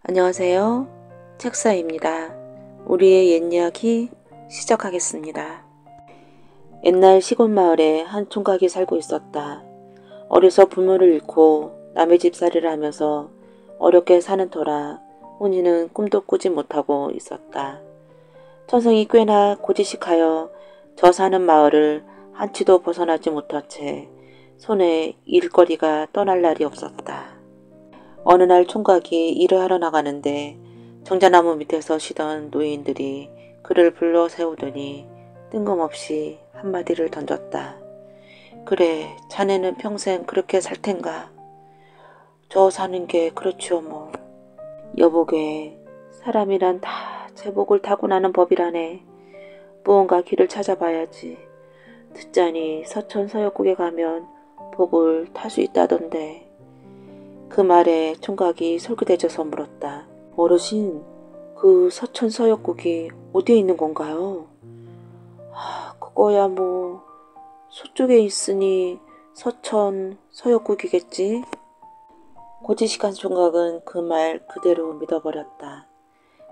안녕하세요. 책사입니다. 우리의 옛 이야기 시작하겠습니다. 옛날 시골 마을에 한 총각이 살고 있었다. 어려서 부모를 잃고 남의 집살이를 하면서 어렵게 사는 터라 혼인은 꿈도 꾸지 못하고 있었다. 천성이 꽤나 고지식하여 저 사는 마을을 한치도 벗어나지 못한 채 손에 일거리가 떠날 날이 없었다. 어느 날 총각이 일을 하러 나가는데 정자나무 밑에서 쉬던 노인들이 그를 불러 세우더니 뜬금없이 한마디를 던졌다. 그래, 자네는 평생 그렇게 살 텐가? 저 사는 게 그렇지요 뭐. 여보게, 사람이란 다 제복을 타고 나는 법이라네. 무언가 길을 찾아봐야지. 듣자니 서천서역국에 가면 복을 탈 수 있다던데. 그 말에 총각이 솔깃해져서 물었다. 어르신, 그 서천서역국이 어디에 있는 건가요? 그거야 뭐 서쪽에 있으니 서천서역국이겠지. 고지식한 총각은 그 말 그대로 믿어버렸다.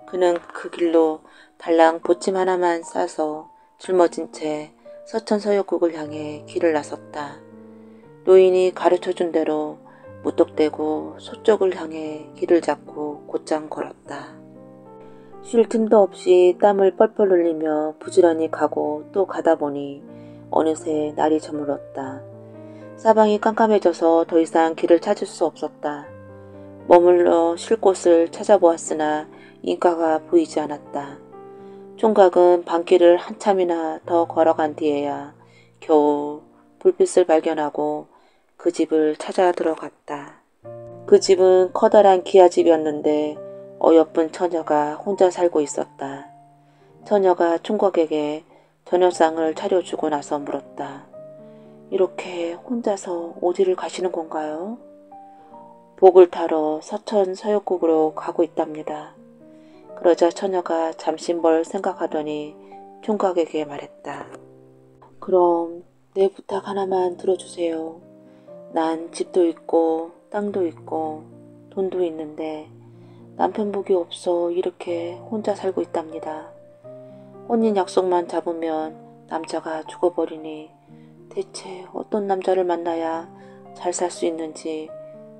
그는 그 길로 달랑 보침 하나만 싸서 짊어진 채 서천서역국을 향해 길을 나섰다. 노인이 가르쳐준 대로 무턱대고 서쪽을 향해 길을 잡고 곧장 걸었다. 쉴 틈도 없이 땀을 뻘뻘 흘리며 부지런히 가고 또 가다 보니 어느새 날이 저물었다. 사방이 깜깜해져서 더 이상 길을 찾을 수 없었다. 머물러 쉴 곳을 찾아보았으나 인가가 보이지 않았다. 총각은 밤길을 한참이나 더 걸어간 뒤에야 겨우 불빛을 발견하고 그 집을 찾아 들어갔다. 그 집은 커다란 기아집이었는데 어여쁜 처녀가 혼자 살고 있었다. 처녀가 총각에게 저녁상을 차려주고 나서 물었다. 이렇게 혼자서 어디를 가시는 건가요? 복을 타러 서천서역국으로 가고 있답니다. 그러자 처녀가 잠시 뭘 생각하더니 총각에게 말했다. 그럼 내 부탁 하나만 들어주세요. 난 집도 있고 땅도 있고 돈도 있는데 남편 복이 없어 이렇게 혼자 살고 있답니다. 혼인 약속만 잡으면 남자가 죽어버리니 대체 어떤 남자를 만나야 잘 살 수 있는지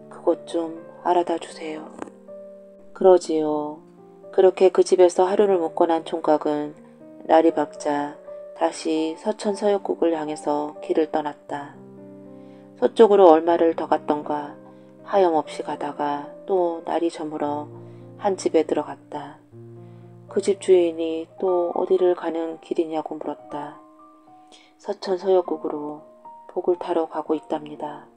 그것 좀 알아다 주세요. 그러지요. 그렇게 그 집에서 하루를 묵고 난 총각은 날이 밝자 다시 서천서역국을 향해서 길을 떠났다. 서쪽으로 얼마를 더 갔던가 하염없이 가다가 또 날이 저물어 한 집에 들어갔다. 그 집 주인이 또 어디를 가는 길이냐고 물었다. 서천서역국으로 복을 타러 가고 있답니다.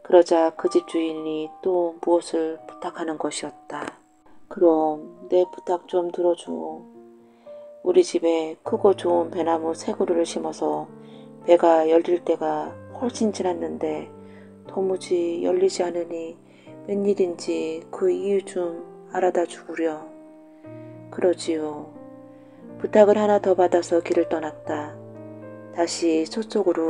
그러자 그 집 주인이 또 무엇을 부탁하는 것이었다. 그럼 내 부탁 좀 들어줘. 우리 집에 크고 좋은 배나무 세 그루를 심어서 배가 열릴 때가 훨씬 지났는데 도무지 열리지 않으니 웬일인지 그 이유 좀 알아다 주구려. 그러지요. 부탁을 하나 더 받아서 길을 떠났다. 다시 서쪽으로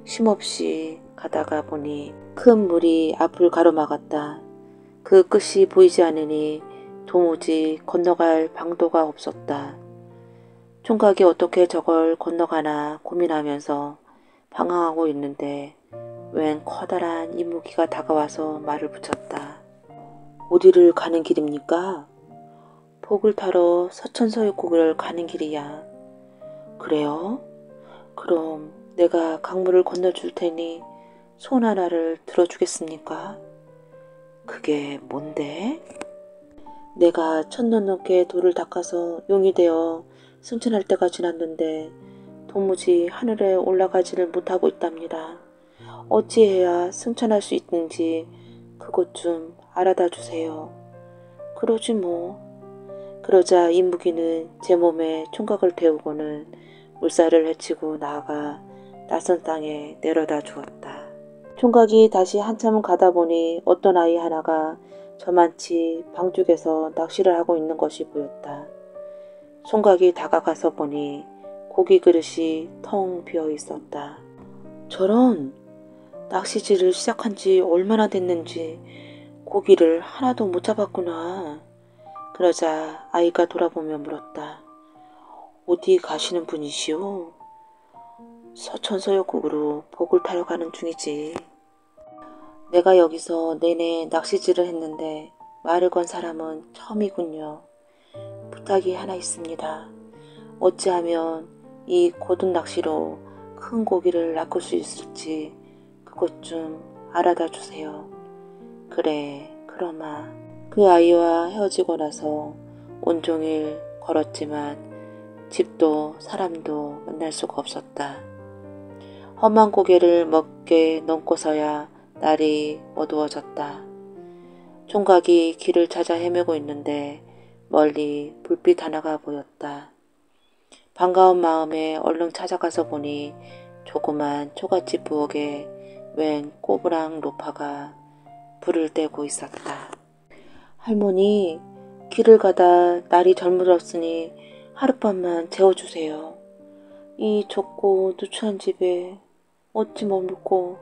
쉼없이 가다가 보니 큰 물이 앞을 가로막았다. 그 끝이 보이지 않으니 도무지 건너갈 방도가 없었다. 총각이 어떻게 저걸 건너가나 고민하면서 방황하고 있는데 웬 커다란 이무기가 다가와서 말을 붙였다. 어디를 가는 길입니까? 복을 타러 서천서역국을 가는 길이야. 그래요? 그럼 내가 강물을 건너줄 테니 손 하나를 들어주겠습니까? 그게 뭔데? 내가 천년 넘게 돌을 닦아서 용이 되어 승천할 때가 지났는데 도무지 하늘에 올라가지를 못하고 있답니다. 어찌해야 승천할 수 있는지 그것 좀 알아다 주세요. 그러지 뭐. 그러자 이무기는 제 몸에 총각을 태우고는 물살을 헤치고 나아가 낯선 땅에 내려다 주었다. 총각이 다시 한참을 가다 보니 어떤 아이 하나가 저만치 방죽에서 낚시를 하고 있는 것이 보였다. 총각이 다가가서 보니 고기 그릇이 텅 비어 있었다. 저런! 낚시질을 시작한 지 얼마나 됐는지 고기를 하나도 못 잡았구나. 그러자 아이가 돌아보며 물었다. 어디 가시는 분이시오? 서천서역국으로 복을 타러 가는 중이지. 내가 여기서 내내 낚시질을 했는데 말을 건 사람은 처음이군요. 부탁이 하나 있습니다. 어찌하면 이 고든 낚시로 큰 고기를 낚을 수 있을지 그것 좀 알아다 주세요. 그래, 그러마. 그 아이와 헤어지고 나서 온종일 걸었지만 집도 사람도 만날 수가 없었다. 험한 고개를 먹게 넘고서야 날이 어두워졌다. 총각이 길을 찾아 헤매고 있는데 멀리 불빛 하나가 보였다. 반가운 마음에 얼른 찾아가서 보니 조그만 초가집 부엌에 웬 꼬부랑 노파가 불을 떼고 있었다. 할머니, 길을 가다 날이 젊어졌으니 하룻밤만 재워주세요. 이 좁고 누추한 집에 어찌 머물고.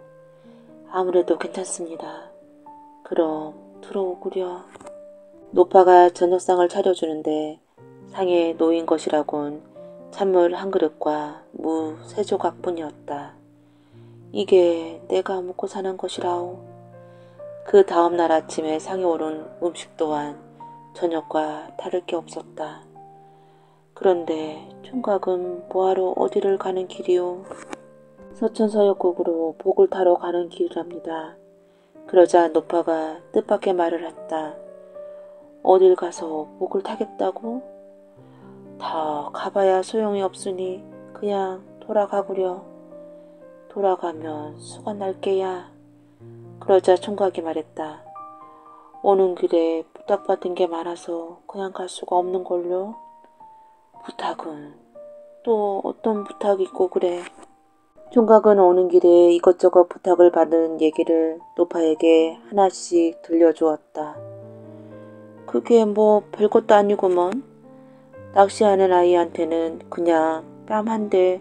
아무래도 괜찮습니다. 그럼 들어오구려. 노파가 저녁상을 차려주는데 상에 놓인 것이라곤 찬물 한 그릇과 무 3조각뿐이었다. 이게 내가 먹고 사는 것이라오. 그 다음날 아침에 상에 오른 음식 또한 저녁과 다를 게 없었다. 그런데 총각은 뭐하러 어디를 가는 길이오? 서천서역국으로 복을 타러 가는 길이랍니다. 그러자 노파가 뜻밖의 말을 했다. 어딜 가서 복을 타겠다고? 다 가봐야 소용이 없으니 그냥 돌아가구려. 돌아가면 수가 날게야. 그러자 총각이 말했다. 오는 길에 부탁받은 게 많아서 그냥 갈 수가 없는걸요. 부탁은 또 어떤 부탁이 있고 그래. 총각은 오는 길에 이것저것 부탁을 받은 얘기를 노파에게 하나씩 들려주었다. 그게 뭐 별것도 아니구먼. 낚시하는 아이한테는 그냥 뺨 한 대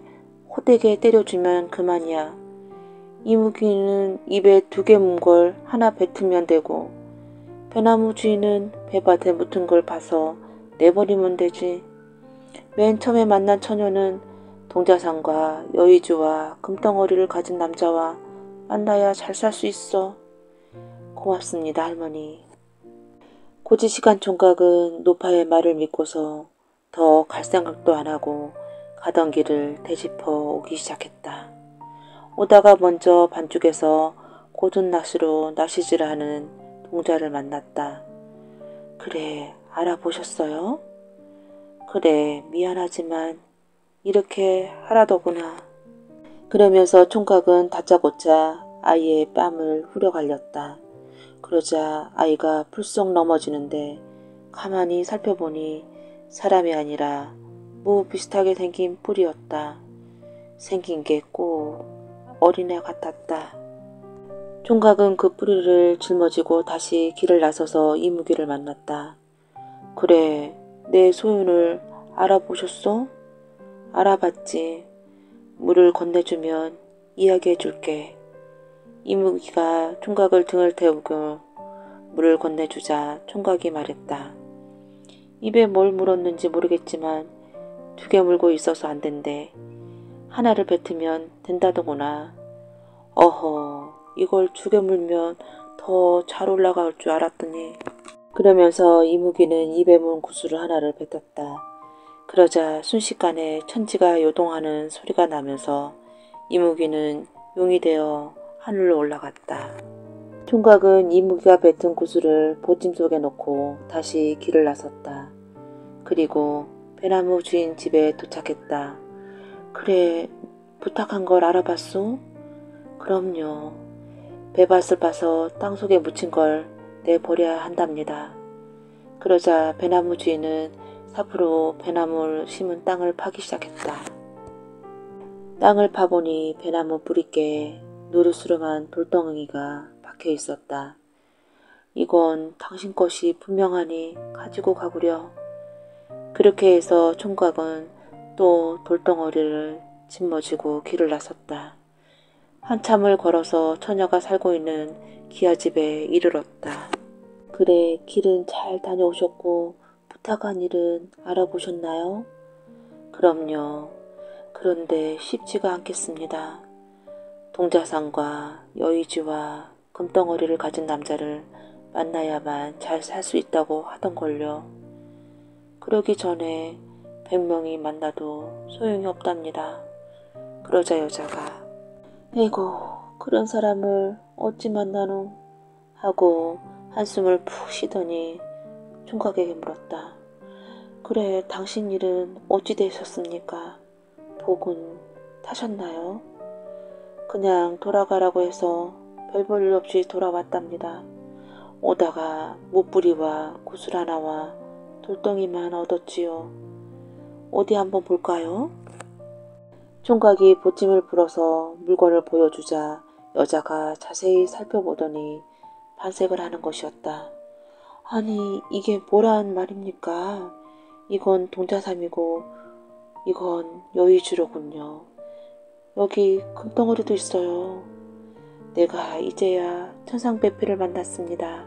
호되게 때려주면 그만이야. 이무기는 입에 2개 문 걸 하나 뱉으면 되고 배나무 주인은 배밭에 묻은 걸 봐서 내버리면 되지. 맨 처음에 만난 처녀는 동자상과 여의주와 금덩어리를 가진 남자와 만나야 잘 살 수 있어. 고맙습니다, 할머니. 고지식한 총각은 노파의 말을 믿고서 더 갈 생각도 안 하고 가던 길을 되짚어 오기 시작했다. 오다가 먼저 반죽에서 고든 낚시로 낚시질을 하는 동자를 만났다. 그래, 알아보셨어요? 그래, 미안하지만 이렇게 하라더구나. 그러면서 총각은 다짜고짜 아이의 뺨을 후려갈렸다. 그러자 아이가 풀썩 넘어지는데 가만히 살펴보니 사람이 아니라 무 비슷하게 생긴 뿔이었다. 생긴 게 꼭 어린애 같았다. 총각은 그 뿌리를 짊어지고 다시 길을 나서서 이무기를 만났다. 그래, 내 소윤을 알아보셨소? 알아봤지. 물을 건네주면 이야기해줄게. 이무기가 총각을 등을 태우고 물을 건네주자 총각이 말했다. 입에 뭘 물었는지 모르겠지만 2개 물고 있어서 안 된대. 하나를 뱉으면 된다더구나. 어허, 이걸 2개 물면 더 잘 올라갈 줄 알았더니. 그러면서 이무기는 입에 문 구슬을 하나를 뱉었다. 그러자 순식간에 천지가 요동하는 소리가 나면서 이무기는 용이 되어 하늘로 올라갔다. 총각은 이무기가 뱉은 구슬을 보찜 속에 넣고 다시 길을 나섰다. 그리고 배나무 주인 집에 도착했다. 그래, 부탁한 걸 알아봤소? 그럼요. 배밭을 봐서 땅속에 묻힌 걸 내버려야 한답니다. 그러자 배나무 주인은 삽으로 배나무를 심은 땅을 파기 시작했다. 땅을 파보니 배나무 뿌리께 누르스름한 돌덩이가 박혀 있었다. 이건 당신 것이 분명하니 가지고 가구려. 그렇게 해서 총각은 또 돌덩어리를 짊어지고 길을 나섰다. 한참을 걸어서 처녀가 살고 있는 기아집에 이르렀다. 그래, 길은 잘 다녀오셨고 부탁한 일은 알아보셨나요? 그럼요. 그런데 쉽지가 않겠습니다. 동자상과 여의주와 금덩어리를 가진 남자를 만나야만 잘 살 수 있다고 하던걸요. 그러기 전에 100명이 만나도 소용이 없답니다. 그러자 여자가 에고 그런 사람을 어찌 만나노 하고 한숨을 푹 쉬더니 총각에게 물었다. 그래 당신 일은 어찌 되셨습니까? 복은 타셨나요? 그냥 돌아가라고 해서 별 볼 일 없이 돌아왔답니다. 오다가 못부리와 구슬 하나와 돌덩이만 얻었지요. 어디 한번 볼까요? 총각이 보찜을 풀어서 물건을 보여주자 여자가 자세히 살펴보더니 반색을 하는 것이었다. 아니 이게 뭐란 말입니까? 이건 동자삼이고 이건 여의주로군요. 여기 금덩어리도 있어요. 내가 이제야 천상배필을 만났습니다.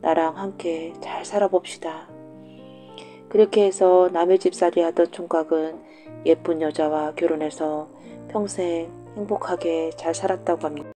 나랑 함께 잘 살아봅시다. 그렇게 해서 남의 집살이 하던 총각은 예쁜 여자와 결혼해서 평생 행복하게 잘 살았다고 합니다.